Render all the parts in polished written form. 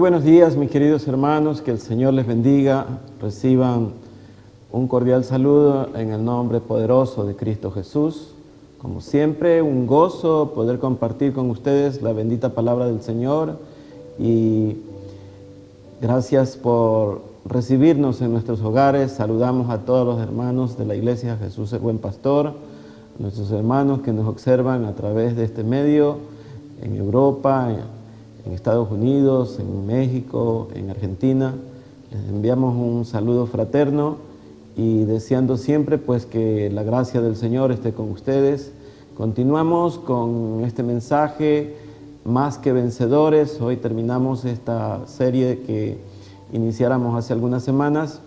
buenos días, mis queridos hermanos, que el Señor les bendiga. Reciban un cordial saludo en el nombre poderoso de Cristo Jesús. Como siempre, un gozo poder compartir con ustedes la bendita palabra del Señor y gracias por recibirnos en nuestros hogares. Saludamos a todos los hermanos de la Iglesia Jesús el Buen Pastor, a nuestros hermanos que nos observan a través de este medio en Europa, en Estados Unidos, en México, en Argentina. Les enviamos un saludo fraterno y deseando siempre pues que la gracia del Señor esté con ustedes. Continuamos con este mensaje, Más que Vencedores. Hoy terminamos esta serie que iniciáramos hace algunas semanas,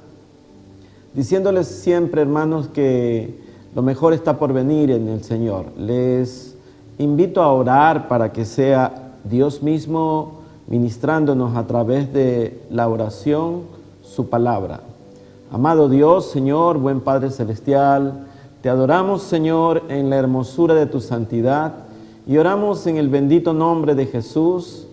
diciéndoles siempre, hermanos, que lo mejor está por venir en el Señor. Les invito a orar para que sea Dios mismo ministrándonos a través de la oración, su palabra. Amado Dios, Señor, buen Padre Celestial, te adoramos, Señor, en la hermosura de tu santidad y oramos en el bendito nombre de Jesús,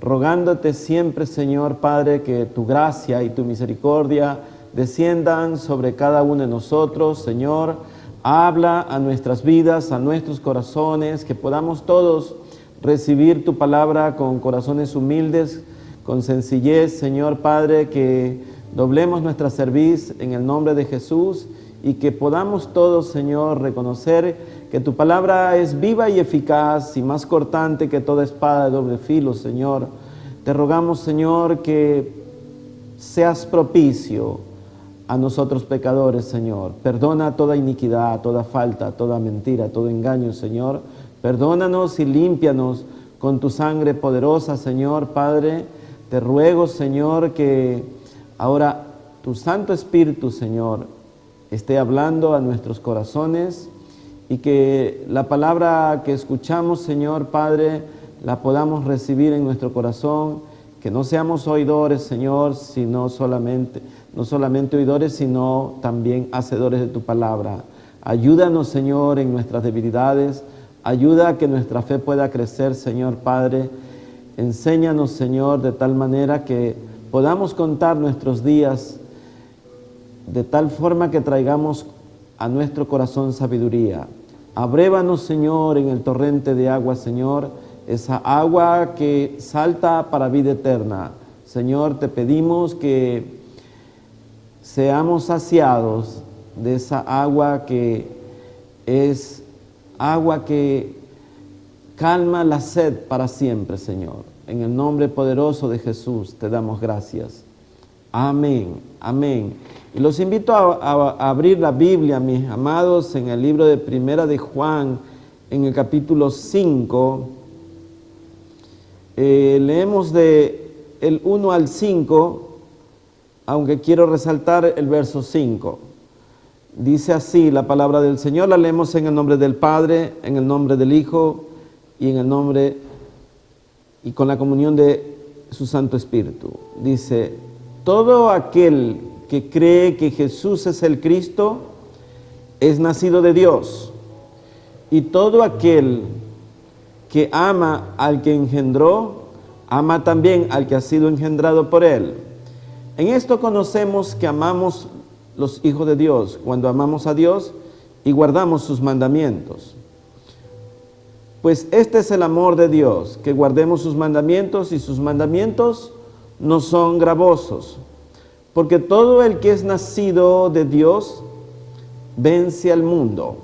rogándote siempre, Señor Padre, que tu gracia y tu misericordia desciendan sobre cada uno de nosotros. Señor, habla a nuestras vidas, a nuestros corazones, que podamos todos recibir tu palabra con corazones humildes, con sencillez, Señor Padre, que doblemos nuestra cerviz en el nombre de Jesús y que podamos todos, Señor, reconocer que tu palabra es viva y eficaz y más cortante que toda espada de doble filo, Señor. Te rogamos, Señor, que seas propicio a nosotros pecadores, Señor. Perdona toda iniquidad, toda falta, toda mentira, todo engaño, Señor. Perdónanos y límpianos con tu sangre poderosa, Señor Padre. Te ruego, Señor, que ahora tu Santo Espíritu, Señor, esté hablando a nuestros corazones y que la palabra que escuchamos, Señor Padre, la podamos recibir en nuestro corazón, que no seamos oidores, Señor, no solamente oidores, sino también hacedores de tu palabra. Ayúdanos, Señor, en nuestras debilidades. Ayuda a que nuestra fe pueda crecer, Señor Padre. Enséñanos, Señor, de tal manera que podamos contar nuestros días de tal forma que traigamos a nuestro corazón sabiduría. Abrévanos, Señor, en el torrente de agua, Señor, esa agua que salta para vida eterna. Señor, te pedimos que seamos saciados de esa agua que es agua que calma la sed para siempre, Señor. En el nombre poderoso de Jesús te damos gracias. Amén, amén. Y los invito a abrir la Biblia, mis amados, en el libro de Primera de Juan, en el capítulo 5. Leemos el 1 al 5, aunque quiero resaltar el verso 5. Dice así la palabra del Señor, la leemos en el nombre del Padre, en el nombre del Hijo y en el nombre y con la comunión de su Santo Espíritu. Dice, todo aquel que cree que Jesús es el Cristo es nacido de Dios, y todo aquel que ama al que engendró, ama también al que ha sido engendrado por él. En esto conocemos que amamos los hijos de Dios, cuando amamos a Dios y guardamos sus mandamientos. Pues este es el amor de Dios, que guardemos sus mandamientos, y sus mandamientos no son gravosos, porque todo el que es nacido de Dios vence al mundo.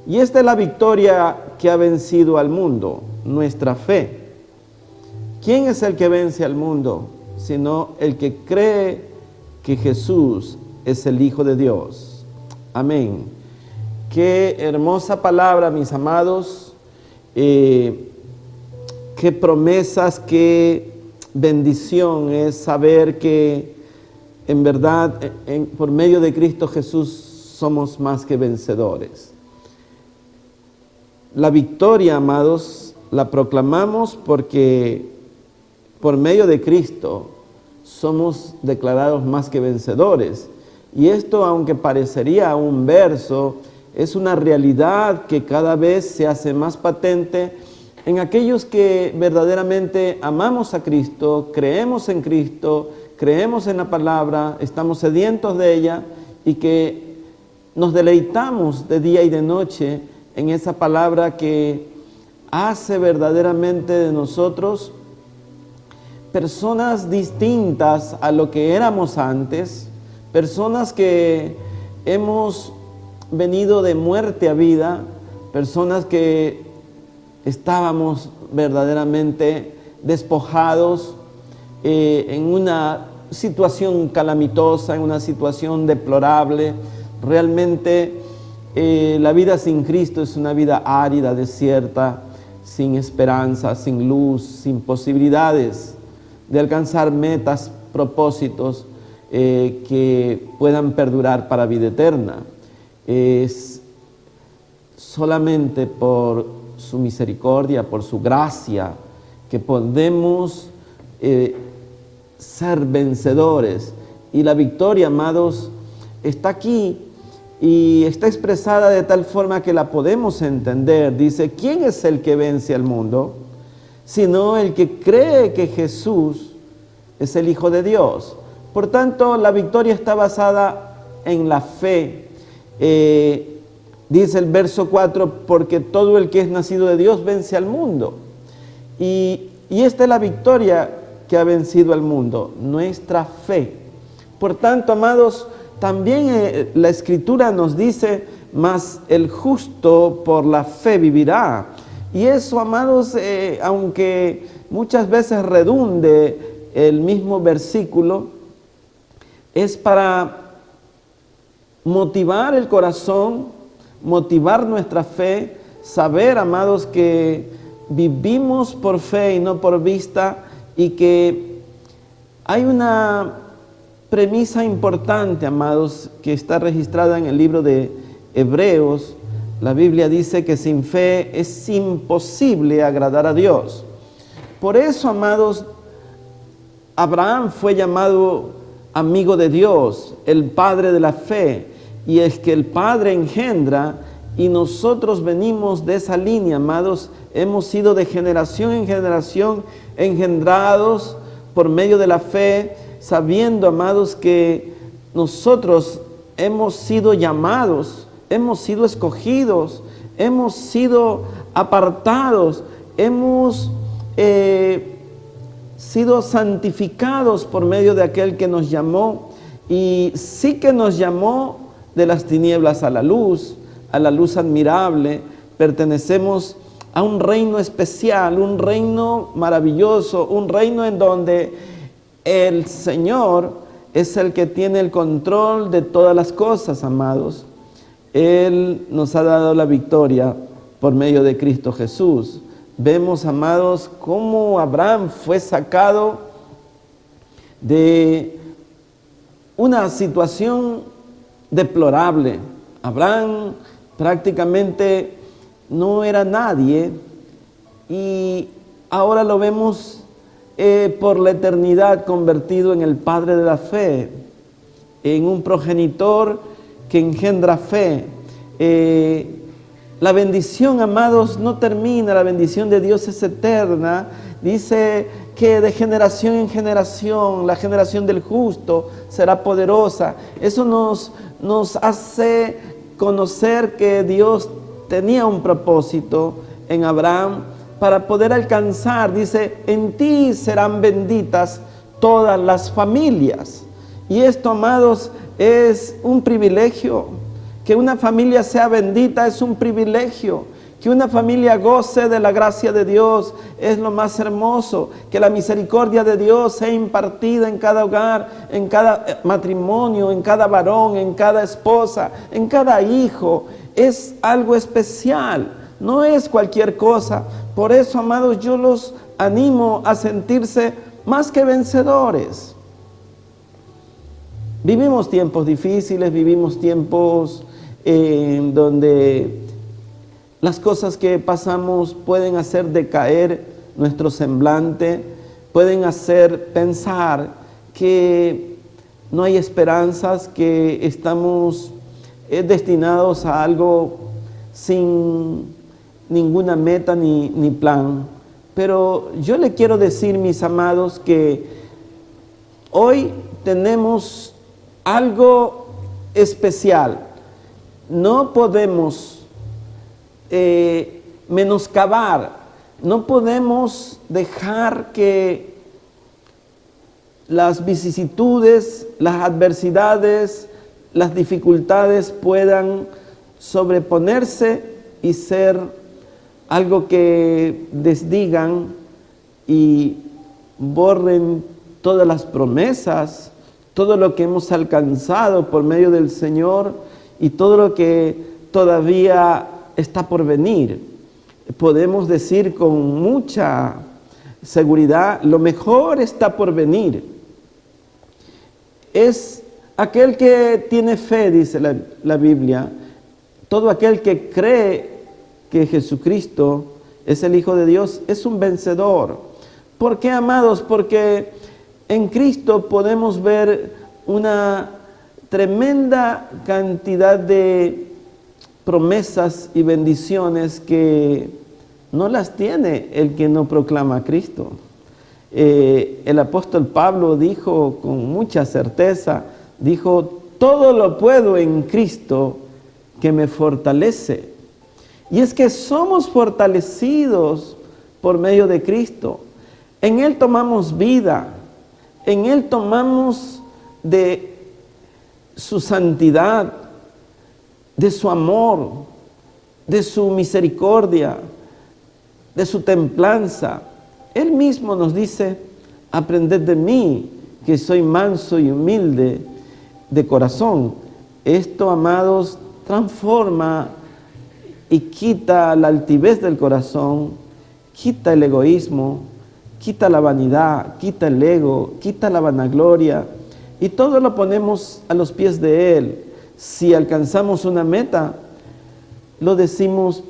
Y esta es la victoria que ha vencido al mundo, nuestra fe. ¿Quién es el que vence al mundo? Sino el que cree que Jesús es el Hijo de Dios. Amén. Qué hermosa palabra, mis amados. Qué promesas, qué bendición es saber que en verdad por medio de Cristo Jesús somos más que vencedores. La victoria, amados, la proclamamos porque por medio de Cristo somos declarados más que vencedores. Y esto, aunque parecería un verso, es una realidad que cada vez se hace más patente en aquellos que verdaderamente amamos a Cristo, creemos en la palabra, estamos sedientos de ella y que nos deleitamos de día y de noche en esa palabra que hace verdaderamente de nosotros personas distintas a lo que éramos antes, personas que hemos venido de muerte a vida, personas que estábamos verdaderamente despojados en una situación calamitosa, en una situación deplorable. Realmente la vida sin Cristo es una vida árida, desierta, sin esperanza, sin luz, sin posibilidades de alcanzar metas, propósitos que puedan perdurar para vida eterna. Es solamente por su misericordia, por su gracia, que podemos ser vencedores. Y la victoria, amados, está aquí y está expresada de tal forma que la podemos entender. Dice, ¿quién es el que vence al mundo? Sino el que cree que Jesús es el Hijo de Dios. Por tanto, la victoria está basada en la fe. Dice el verso 4, porque todo el que es nacido de Dios vence al mundo. Y esta es la victoria que ha vencido al mundo, nuestra fe. Por tanto, amados, también la Escritura nos dice, mas el justo por la fe vivirá. Y eso, amados, aunque muchas veces redunde el mismo versículo, es para motivar el corazón, motivar nuestra fe, saber, amados, que vivimos por fe y no por vista, y que hay una premisa importante, amados, que está registrada en el libro de Hebreos. La Biblia dice que sin fe es imposible agradar a Dios. Por eso, amados, Abraham fue llamado amigo de Dios, el padre de la fe, y es que el Padre engendra, y nosotros venimos de esa línea, amados. Hemos sido de generación en generación engendrados por medio de la fe, sabiendo, amados, que nosotros hemos sido llamados, hemos sido escogidos, hemos sido apartados, hemos sido santificados por medio de aquel que nos llamó, y sí que nos llamó de las tinieblas a la luz admirable. Pertenecemos a un reino especial, un reino maravilloso, un reino en donde el Señor es el que tiene el control de todas las cosas, amados. Él nos ha dado la victoria por medio de Cristo Jesús. Vemos, amados, cómo Abraham fue sacado de una situación deplorable. Abraham prácticamente no era nadie, y ahora lo vemos por la eternidad convertido en el padre de la fe, en un progenitor que engendra fe. La bendición, amados, no termina, la bendición de Dios es eterna. Dice que de generación en generación, la generación del justo será poderosa. Eso nos hace conocer que Dios tenía un propósito en Abraham para poder alcanzar. Dice, en ti serán benditas todas las familias. Y esto, amados, es un privilegio. Que una familia sea bendita es un privilegio. Que una familia goce de la gracia de Dios es lo más hermoso. Que la misericordia de Dios sea impartida en cada hogar, en cada matrimonio, en cada varón, en cada esposa, en cada hijo. Es algo especial, no es cualquier cosa. Por eso, amados, yo los animo a sentirse más que vencedores. Vivimos tiempos difíciles, vivimos tiempos donde las cosas que pasamos pueden hacer decaer nuestro semblante, pueden hacer pensar que no hay esperanzas, que estamos destinados a algo sin ninguna meta ni plan. Pero yo le quiero decir, mis amados, que hoy tenemos algo especial. No podemos menoscabar, no podemos dejar que las vicisitudes, las adversidades, las dificultades puedan sobreponerse y ser algo que desdigan y borren todas las promesas, todo lo que hemos alcanzado por medio del Señor y todo lo que todavía está por venir. Podemos decir con mucha seguridad, lo mejor está por venir. Es aquel que tiene fe, dice la Biblia, todo aquel que cree que Jesucristo es el Hijo de Dios, es un vencedor. ¿Por qué, amados? Porque en Cristo podemos ver una tremenda cantidad de promesas y bendiciones que no las tiene el que no proclama a Cristo. El apóstol Pablo dijo con mucha certeza, dijo, todo lo puedo en Cristo que me fortalece. Y es que somos fortalecidos por medio de Cristo. En Él tomamos vida, en Él tomamos de su santidad, de su amor, de su misericordia, de su templanza. Él mismo nos dice, aprended de mí, que soy manso y humilde de corazón. Esto, amados, transforma y quita la altivez del corazón, quita el egoísmo, quita la vanidad, quita el ego, quita la vanagloria, y todo lo ponemos a los pies de Él. Si alcanzamos una meta, lo decimos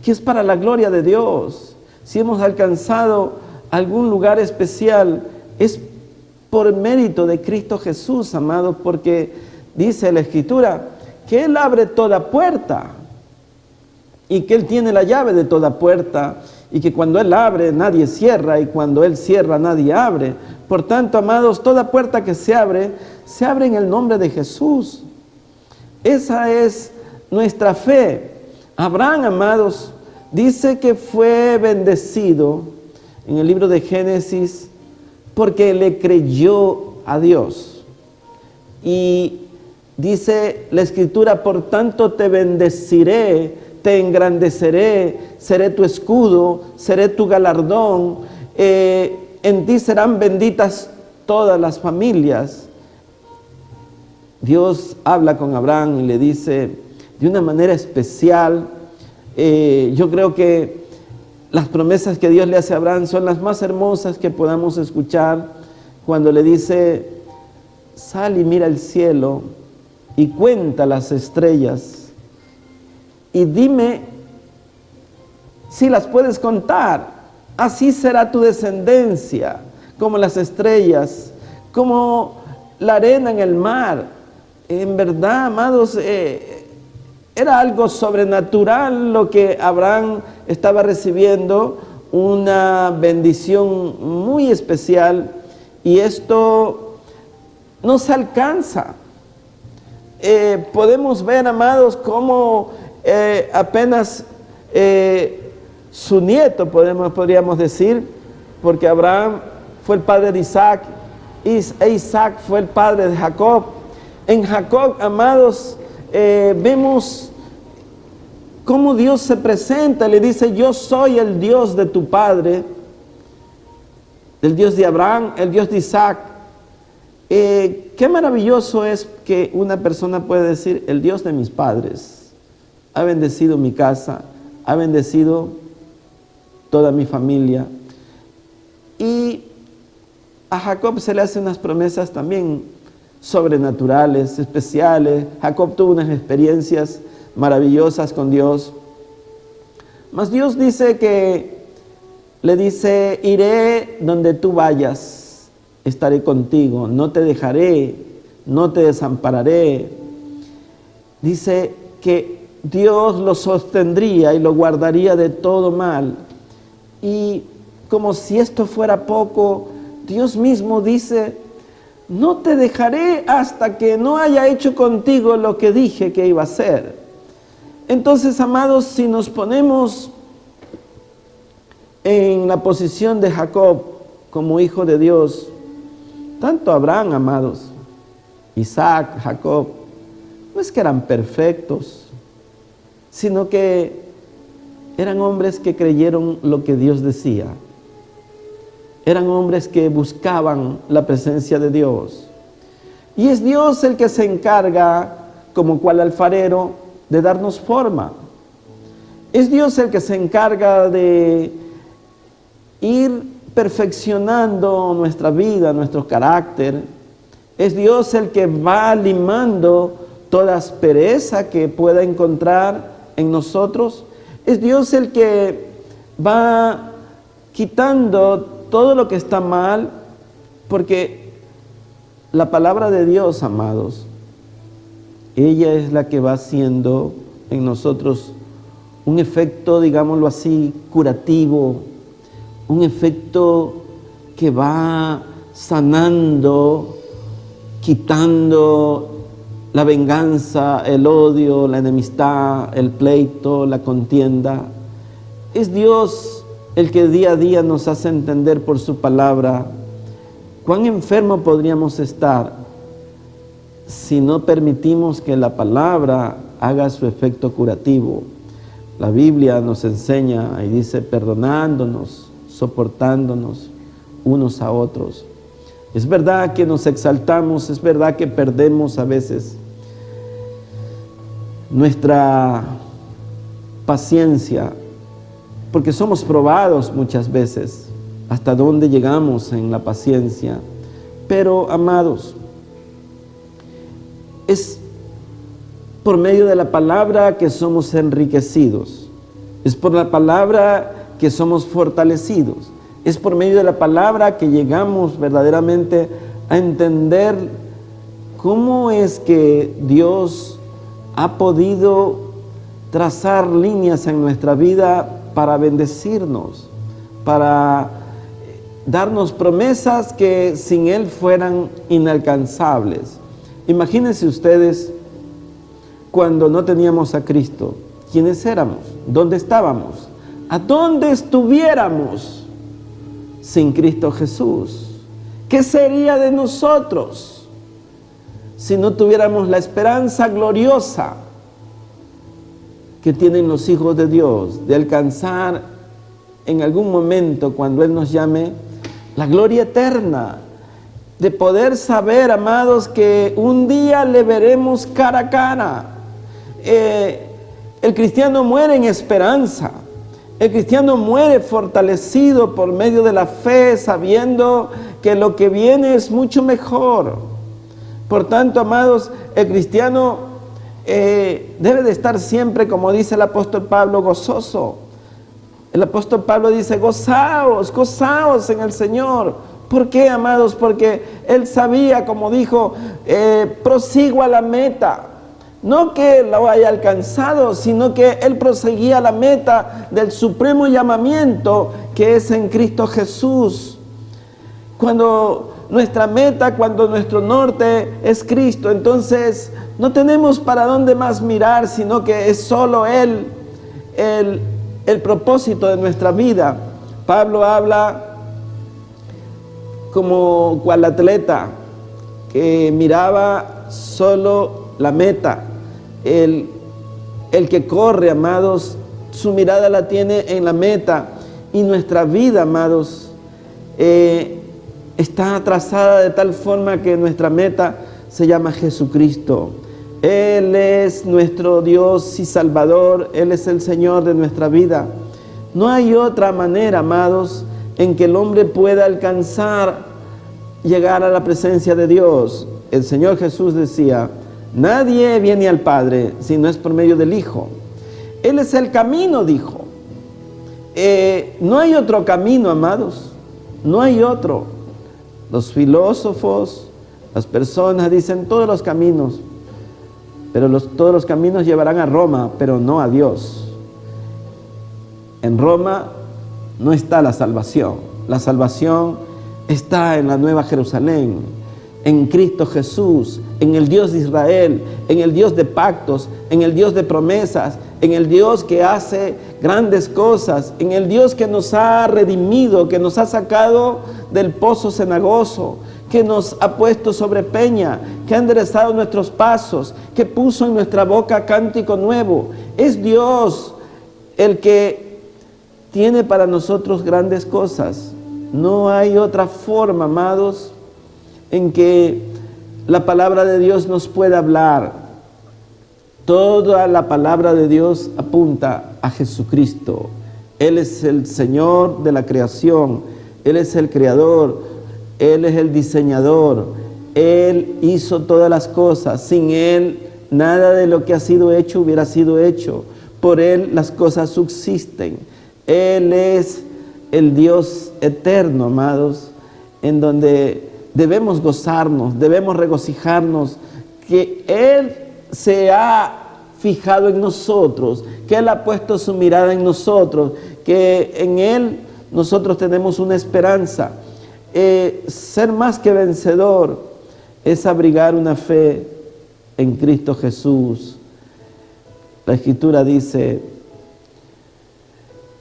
que es para la gloria de Dios. Si hemos alcanzado algún lugar especial, es por mérito de Cristo Jesús, amados, porque dice la Escritura que Él abre toda puerta y que Él tiene la llave de toda puerta, y que cuando Él abre nadie cierra, y cuando Él cierra nadie abre. Por tanto, amados, toda puerta que se abre en el nombre de Jesús. Esa es nuestra fe. Abraham, amados, dice que fue bendecido en el libro de Génesis porque le creyó a Dios. Y dice la Escritura, por tanto te bendeciré, te engrandeceré, seré tu escudo, seré tu galardón, en ti serán benditas todas las familias. Dios habla con Abraham y le dice de una manera especial. Yo creo que las promesas que Dios le hace a Abraham son las más hermosas que podamos escuchar, cuando le dice, sal y mira el cielo y cuenta las estrellas y dime si las puedes contar. Así será tu descendencia, como las estrellas, como la arena en el mar. En verdad, amados, era algo sobrenatural lo que Abraham estaba recibiendo, una bendición muy especial, y esto no se alcanza. Podemos ver, amados, cómo apenas su nieto, podríamos decir, porque Abraham fue el padre de Isaac, e Isaac fue el padre de Jacob. En Jacob, amados, vemos cómo Dios se presenta, le dice, yo soy el Dios de tu padre, el Dios de Abraham, el Dios de Isaac. Qué maravilloso es que una persona puede decir, el Dios de mis padres ha bendecido mi casa, ha bendecido toda mi familia. Y a Jacob se le hacen unas promesas también sobrenaturales, especiales. Jacob tuvo unas experiencias maravillosas con Dios. Mas Dios dice que, le dice, iré donde tú vayas, estaré contigo, no te dejaré, no te desampararé. Dice que Dios lo sostendría y lo guardaría de todo mal. Y como si esto fuera poco, Dios mismo dice: no te dejaré hasta que no haya hecho contigo lo que dije que iba a hacer. Entonces, amados, si nos ponemos en la posición de Jacob como hijo de Dios, tanto Abraham, amados, Isaac, Jacob, no es que eran perfectos, sino que eran hombres que creyeron lo que Dios decía. Eran hombres que buscaban la presencia de Dios. Y es Dios el que se encarga, como cual alfarero, de darnos forma. Es Dios el que se encarga de ir perfeccionando nuestra vida, nuestro carácter. Es Dios el que va limando toda aspereza que pueda encontrar en nosotros. Es Dios el que va quitando todo lo que está mal, porque la palabra de Dios, amados, ella es la que va haciendo en nosotros un efecto, digámoslo así, curativo, un efecto que va sanando, quitando la venganza, el odio, la enemistad, el pleito, la contienda. Es Dios el que día a día nos hace entender por su palabra cuán enfermo podríamos estar si no permitimos que la palabra haga su efecto curativo. La Biblia nos enseña y dice: perdonándonos, soportándonos unos a otros. Es verdad que nos exaltamos, es verdad que perdemos a veces nuestra paciencia, porque somos probados muchas veces hasta dónde llegamos en la paciencia. Pero, amados, es por medio de la palabra que somos enriquecidos, es por la palabra que somos fortalecidos, es por medio de la palabra que llegamos verdaderamente a entender cómo es que Dios ha podido trazar líneas en nuestra vida para bendecirnos, para darnos promesas que sin Él fueran inalcanzables. Imagínense ustedes cuando no teníamos a Cristo, ¿quiénes éramos? ¿Dónde estábamos? ¿A dónde estuviéramos sin Cristo Jesús? ¿Qué sería de nosotros si no tuviéramos la esperanza gloriosa que tienen los hijos de Dios, de alcanzar en algún momento, cuando Él nos llame, la gloria eterna, de poder saber, amados, que un día le veremos cara a cara? El cristiano muere en esperanza, el cristiano muere fortalecido por medio de la fe, sabiendo que lo que viene es mucho mejor. Por tanto, amados, el cristiano debe de estar siempre, como dice el apóstol Pablo, gozoso. El apóstol Pablo dice: gozaos, gozaos en el Señor. ¿Por qué, amados? Porque él sabía, como dijo, prosigo a la meta. No que lo haya alcanzado, sino que él proseguía a la meta del supremo llamamiento que es en Cristo Jesús. Cuando nuestra meta, cuando nuestro norte es Cristo, entonces no tenemos para dónde más mirar, sino que es solo Él el propósito de nuestra vida. Pablo habla como cual atleta que miraba solo la meta. El que corre, amados, su mirada la tiene en la meta. Y nuestra vida, amados, está trazada de tal forma que nuestra meta se llama Jesucristo. Él es nuestro Dios y Salvador. Él es el Señor de nuestra vida. No hay otra manera, amados, en que el hombre pueda alcanzar, llegar a la presencia de Dios. El Señor Jesús decía: nadie viene al Padre si no es por medio del Hijo. Él es el camino, dijo. No hay otro camino, amados. No hay otro. Los filósofos, las personas dicen todos los caminos. pero todos los caminos llevarán a Roma, pero no a Dios. En Roma no está la salvación. La salvación está en la Nueva Jerusalén, en Cristo Jesús, en el Dios de Israel, en el Dios de pactos, en el Dios de promesas, en el Dios que hace grandes cosas, en el Dios que nos ha redimido, que nos ha sacado del pozo cenagoso, que nos ha puesto sobre peña, que ha enderezado nuestros pasos, que puso en nuestra boca cántico nuevo. Es Dios el que tiene para nosotros grandes cosas. No hay otra forma, amados, en que la palabra de Dios nos pueda hablar. Toda la palabra de Dios apunta a Jesucristo. Él es el Señor de la creación, Él es el creador, Él es el diseñador, Él hizo todas las cosas. Sin Él, nada de lo que ha sido hecho hubiera sido hecho. Por Él las cosas subsisten. Él es el Dios eterno, amados, en donde debemos gozarnos, debemos regocijarnos, que Él se ha fijado en nosotros, que Él ha puesto su mirada en nosotros, que en Él nosotros tenemos una esperanza. Ser más que vencedor es abrigar una fe en Cristo Jesús. La Escritura dice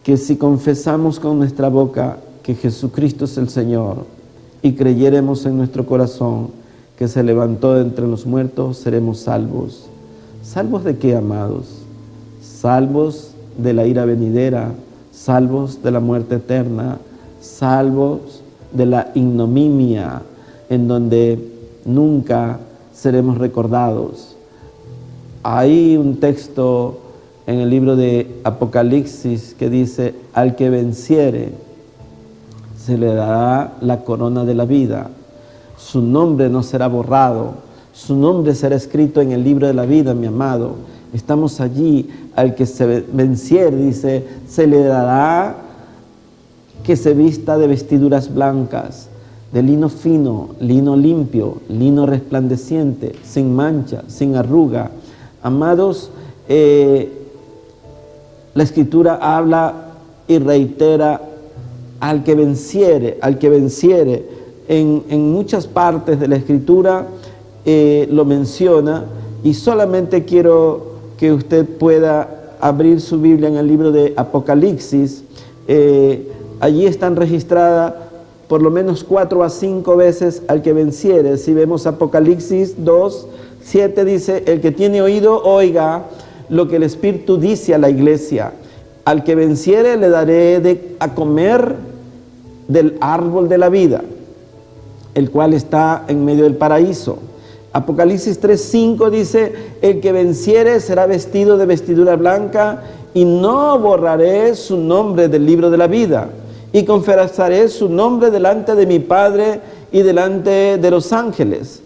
que si confesamos con nuestra boca que Jesucristo es el Señor y creyéremos en nuestro corazón que se levantó de entre los muertos, seremos salvos. ¿Salvos de qué, amados? Salvos de la ira venidera, salvos de la muerte eterna, salvos de la ignominia, en donde nunca seremos recordados. Hay un texto en el libro de Apocalipsis que dice: al que venciere se le dará la corona de la vida, su nombre no será borrado, su nombre será escrito en el libro de la vida, mi amado. Estamos allí. Al que se venciere, dice, se le dará que se vista de vestiduras blancas, de lino fino, lino limpio, lino resplandeciente, sin mancha, sin arruga. Amados, la Escritura habla y reitera al que venciere, al que venciere. En muchas partes de la Escritura lo menciona, y solamente quiero que usted pueda abrir su Biblia en el libro de Apocalipsis. Allí están registradas por lo menos 4 a 5 veces al que venciere. Si vemos Apocalipsis 2:7 dice: el que tiene oído, oiga lo que el Espíritu dice a la iglesia. Al que venciere le daré a comer del árbol de la vida, el cual está en medio del paraíso. Apocalipsis 3:5 dice: el que venciere será vestido de vestidura blanca, y no borraré su nombre del libro de la vida, y confesaré su nombre delante de mi Padre y delante de los ángeles.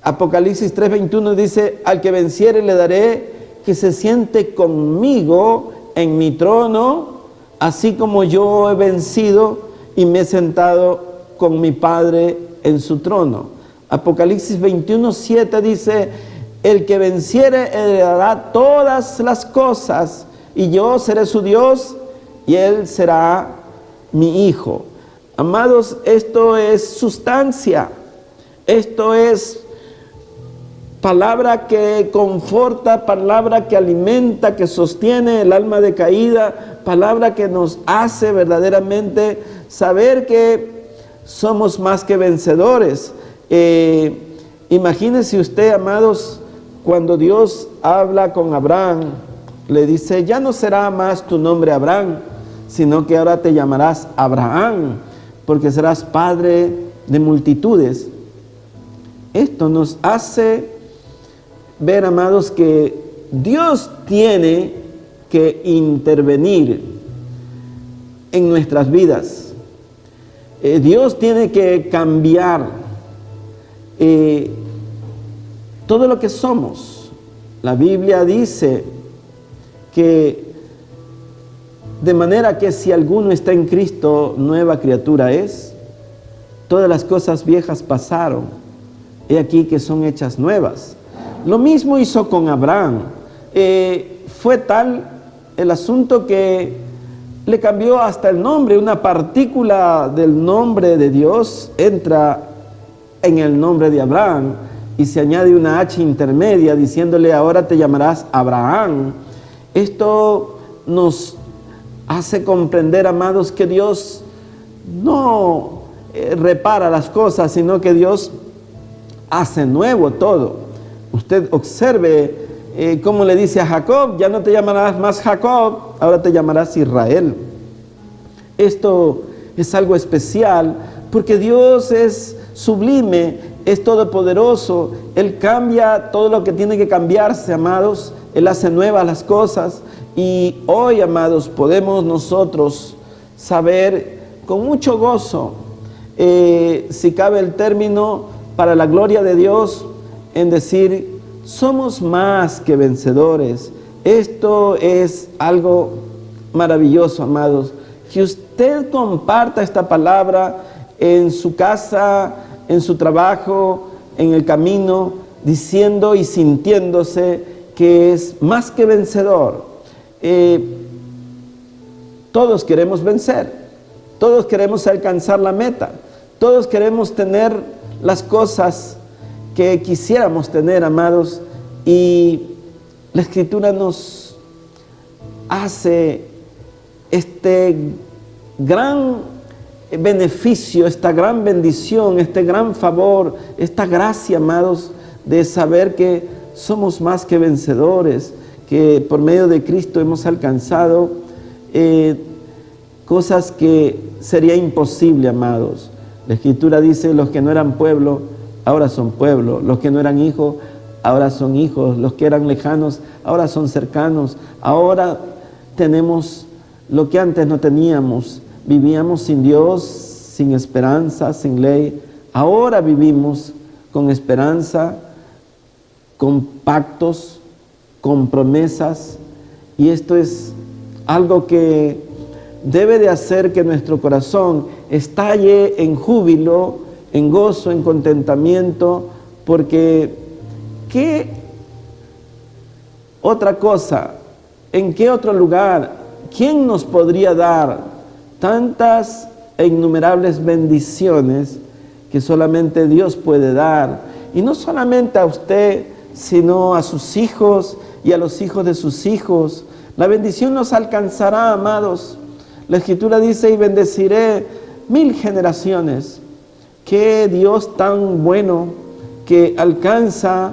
Apocalipsis 3:21 dice: al que venciere le daré que se siente conmigo en mi trono, así como yo he vencido y me he sentado con mi Padre en su trono. Apocalipsis 21:7 dice: el que venciere heredará todas las cosas, y yo seré su Dios y él será mi hijo. Amados, esto es sustancia, esto es palabra que conforta, palabra que alimenta, que sostiene el alma decaída, palabra que nos hace verdaderamente saber que somos más que vencedores. Imagínese usted, amados, cuando Dios habla con Abraham, le dice: ya no será más tu nombre Abraham, sino que ahora te llamarás Abraham, porque serás padre de multitudes. Esto nos hace ver, amados, que Dios tiene que intervenir en nuestras vidas. Dios tiene que cambiar todo lo que somos. La Biblia dice que de manera que si alguno está en Cristo, nueva criatura es. Todas las cosas viejas pasaron, he aquí que son hechas nuevas. Lo mismo hizo con Abraham. Fue tal el asunto que le cambió hasta el nombre. Una partícula del nombre de Dios entra en el nombre de Abraham y se añade una H intermedia diciéndole: ahora te llamarás Abraham. Esto nos hace comprender, amados, que Dios no repara las cosas, sino que Dios hace nuevo todo. Usted observe cómo le dice a Jacob: ya no te llamarás más Jacob, ahora te llamarás Israel. Esto es algo especial porque Dios es sublime, es todopoderoso. Él cambia todo lo que tiene que cambiarse, amados. Él hace nuevas las cosas. Y hoy, amados, podemos nosotros saber con mucho gozo, si cabe el término, para la gloria de Dios, en decir: somos más que vencedores. Esto es algo maravilloso, amados. Que usted comparta esta palabra en su casa, en su trabajo, en el camino, diciendo y sintiéndose que es más que vencedor. Todos queremos vencer, todos queremos alcanzar la meta, todos queremos tener las cosas que quisiéramos tener, amados, y la Escritura nos hace este gran beneficio, esta gran bendición, este gran favor, esta gracia, amados, de saber que somos más que vencedores, que por medio de Cristo hemos alcanzado cosas que sería imposible, amados. La Escritura dice: los que no eran pueblo, ahora son pueblo. Los que no eran hijos, ahora son hijos. Los que eran lejanos, ahora son cercanos. Ahora tenemos lo que antes no teníamos. Vivíamos sin Dios, sin esperanza, sin ley. Ahora vivimos con esperanza, con pactos, con promesas. Y esto es algo que debe de hacer que nuestro corazón estalle en júbilo, en gozo, en contentamiento, porque ¿qué otra cosa, en qué otro lugar, quién nos podría dar tantas e innumerables bendiciones que solamente Dios puede dar? Y no solamente a usted, sino a sus hijos y a los hijos de sus hijos. La bendición nos alcanzará, amados. La Escritura dice: y bendeciré 1000 generaciones. Qué Dios tan bueno, que alcanza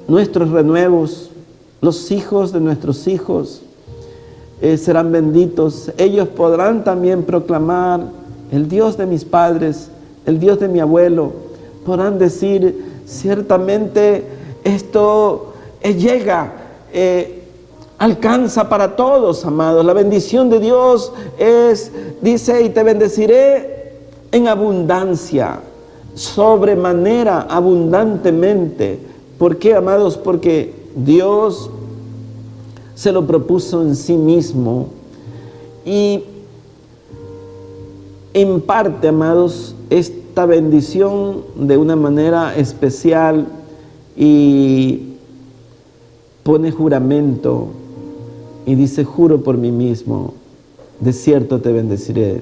nuestros renuevos. Los hijos de nuestros hijos serán benditos. Ellos podrán también proclamar: el Dios de mis padres, el Dios de mi abuelo. Podrán decir: ciertamente esto llega, alcanza para todos, amados. La bendición de Dios dice: y te bendeciré en abundancia, sobremanera, abundantemente. ¿Por qué, amados? Porque Dios se lo propuso en sí mismo y imparte, amados, esta bendición de una manera especial y pone juramento y dice: juro por mí mismo, de cierto te bendeciré.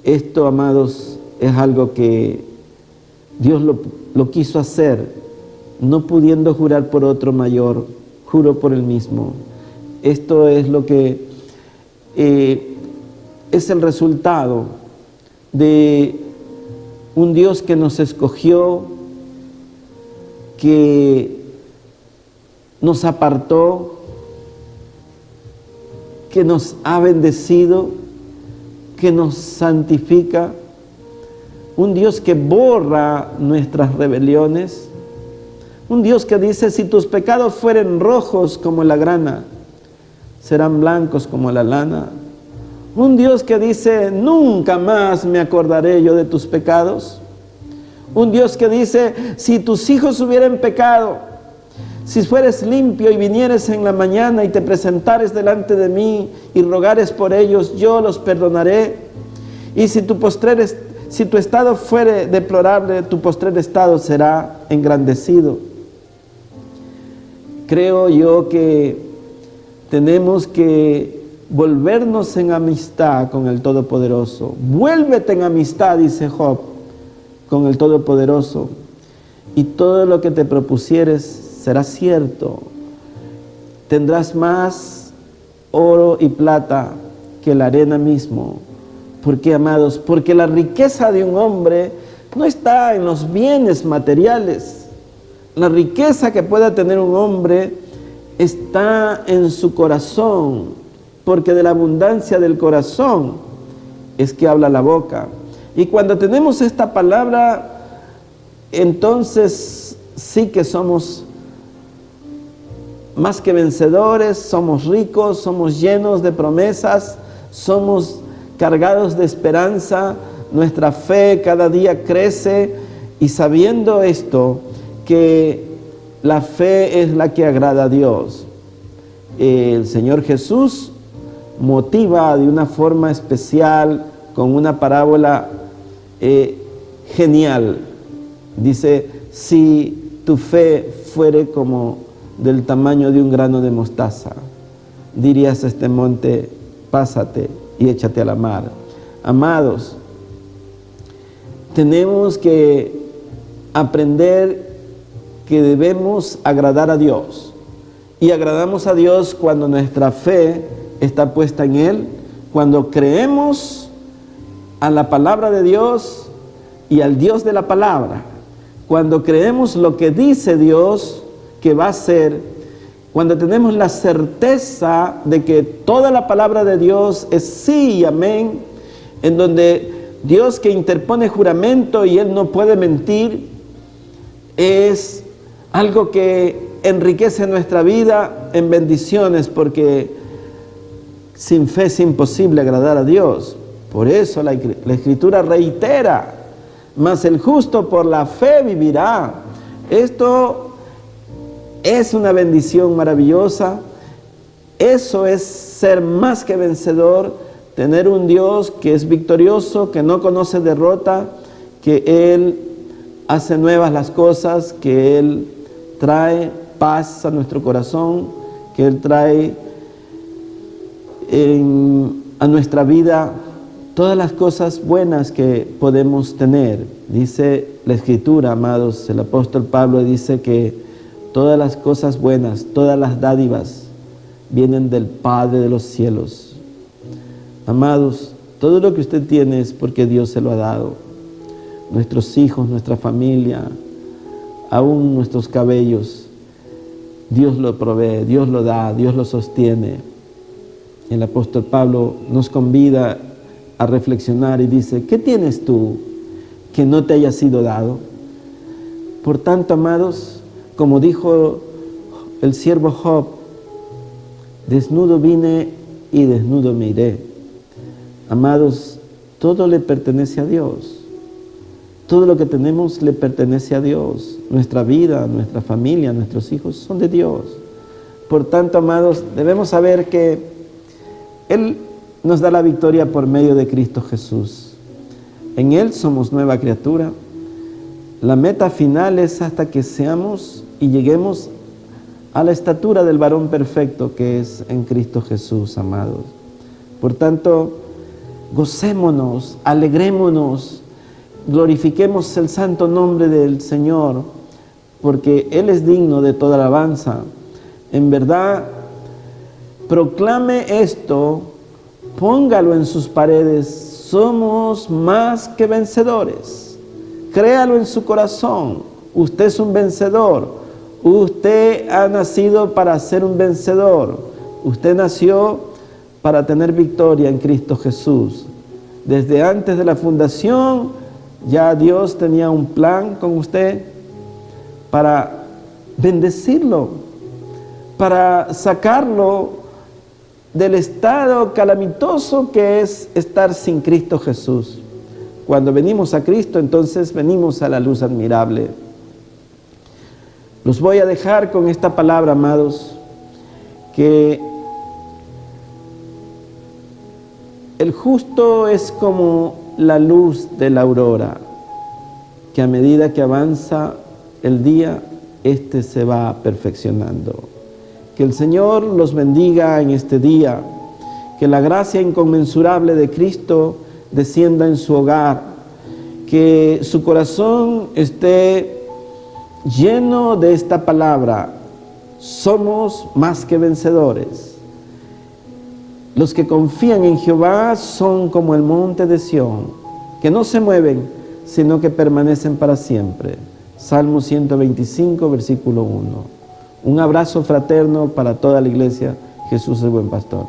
Esto, amados, es algo que Dios lo quiso hacer, no pudiendo jurar por otro mayor, juro por él mismo. Esto es lo que es el resultado de un Dios que nos escogió, que nos apartó, que nos ha bendecido, que nos santifica. Un Dios que borra nuestras rebeliones. Un Dios que dice: si tus pecados fueren rojos como la grana, serán blancos como la lana. Un Dios que dice: nunca más me acordaré yo de tus pecados. Un Dios que dice: si tus hijos hubieran pecado, si fueres limpio y vinieres en la mañana y te presentares delante de mí y rogares por ellos, yo los perdonaré. Y si tu postrer si tu estado fuere deplorable, tu postrer estado será engrandecido. Creo yo que tenemos que volvernos en amistad con el Todopoderoso. Vuélvete en amistad, dice Job, con el Todopoderoso, y todo lo que te propusieres será cierto. Tendrás más oro y plata que la arena mismo. ¿Por qué, amados? Porque la riqueza de un hombre no está en los bienes materiales. La riqueza que pueda tener un hombre está en su corazón, porque de la abundancia del corazón es que habla la boca. Y cuando tenemos esta palabra, entonces sí que somos más que vencedores, somos ricos, somos llenos de promesas, somos cargados de esperanza, nuestra fe cada día crece, y sabiendo esto, que la fe es la que agrada a Dios. El Señor Jesús motiva de una forma especial con una parábola genial. Dice, si tu fe fuere como del tamaño de un grano de mostaza, dirías a este monte, pásate y échate a la mar. Amados, tenemos que aprender que debemos agradar a Dios, y agradamos a Dios cuando nuestra fe está puesta en Él, cuando creemos a la palabra de Dios y al Dios de la palabra, cuando creemos lo que dice Dios que va a ser, cuando tenemos la certeza de que toda la palabra de Dios es sí y amén, en donde Dios, que interpone juramento y Él no puede mentir, es algo que enriquece nuestra vida en bendiciones, porque sin fe es imposible agradar a Dios. Por eso la Escritura reitera, mas el justo por la fe vivirá. Esto es una bendición maravillosa. Eso es ser más que vencedor, tener un Dios que es victorioso, que no conoce derrota, que Él hace nuevas las cosas, que Él trae paz a nuestro corazón, que Él trae a nuestra vida todas las cosas buenas que podemos tener. Dice la Escritura, amados, el apóstol Pablo dice que todas las cosas buenas, todas las dádivas vienen del Padre de los cielos. Amados, todo lo que usted tiene es porque Dios se lo ha dado. Nuestros hijos, nuestra familia, aún nuestros cabellos, Dios lo provee, Dios lo da, Dios lo sostiene. El apóstol Pablo nos convida a reflexionar y dice, ¿qué tienes tú que no te haya sido dado? Por tanto, amados, como dijo el siervo Job, desnudo vine y desnudo me iré. Amados, todo le pertenece a Dios. Todo lo que tenemos le pertenece a Dios. Nuestra vida, nuestra familia, nuestros hijos son de Dios. Por tanto, amados, debemos saber que Él nos da la victoria por medio de Cristo Jesús. En Él somos nueva criatura. La meta final es hasta que seamos y lleguemos a la estatura del varón perfecto que es en Cristo Jesús, amados. Por tanto, gocémonos, alegrémonos, glorifiquemos el santo nombre del Señor, porque Él es digno de toda alabanza. En verdad, proclame esto, póngalo en sus paredes, somos más que vencedores. Créalo en su corazón, usted es un vencedor, usted ha nacido para ser un vencedor, usted nació para tener victoria en Cristo Jesús. Desde antes de la fundación, ya Dios tenía un plan con usted para bendecirlo, para sacarlo del estado calamitoso que es estar sin Cristo Jesús. Cuando venimos a Cristo, entonces venimos a la luz admirable. Los voy a dejar con esta palabra, amados, que el justo es como la luz de la aurora, que a medida que avanza el día, este se va perfeccionando. Que el Señor los bendiga en este día, que la gracia inconmensurable de Cristo descienda en su hogar, que su corazón esté lleno de esta palabra: somos más que vencedores. Los que confían en Jehová son como el monte de Sión, que no se mueven, sino que permanecen para siempre. Salmo 125, versículo 1. Un abrazo fraterno para toda la iglesia. Jesús es buen pastor.